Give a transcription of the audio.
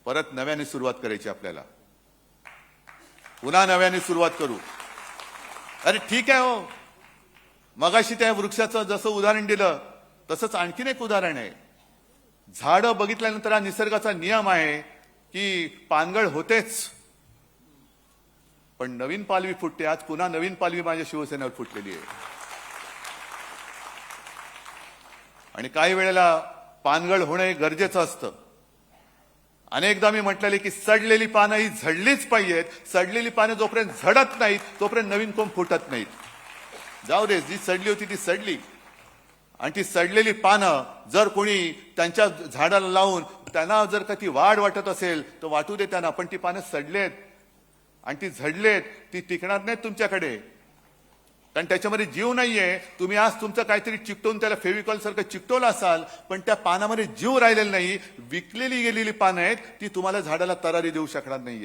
परत नव्याने सुरुवात करायची आपल्याला. पुन्हा नव्याने सुरुवात करू. अरे ठीक आहे हो, मगाशी त्या वृक्षाचं जसं उदाहरण दिलं तसंच आणखीन एक उदाहरण आहे. झाडं बघितल्यानंतर हा निसर्गाचा नियम आहे की पानगळ होतेच, पण नवीन पालवी फुटते. आज पुन्हा नवीन पालवी माझ्या शिवसेनेवर फुटलेली आहे. आणि काही वेळेला पानगळ होणं हे गरजेचं असतं. अनेकदा मी म्हटलेले की सडलेली पानं ही झडलीच पाहिजेत. सडलेली पानं जोपर्यंत झडत नाहीत तोपर्यंत नवीन कोंब फुटत नाहीत. जाऊ दे, जी सडली होती ती सडली. आणि ती सडलेली पानं जर कोणी त्यांच्या झाडाला लावून त्यांना जर का ती वाढ वाटत असेल तर वाटू दे त्यांना, पण ती पानं सडलेत आणि ती झडलेत, ती टिकणार नाहीत तुमच्याकडे, कारण त्याच्यामध्ये जीव नाहीये. तुम्ही आज तुमचं काहीतरी चिकटवून त्याला फेविकॉल सारखं चिकटवलं असाल, पण त्या पानामध्ये जीव राहिलेला नाही. विकलेली गेलेली पानं आहेत, ती तुम्हाला झाडाला तरारी देऊ शकणार नाहीये.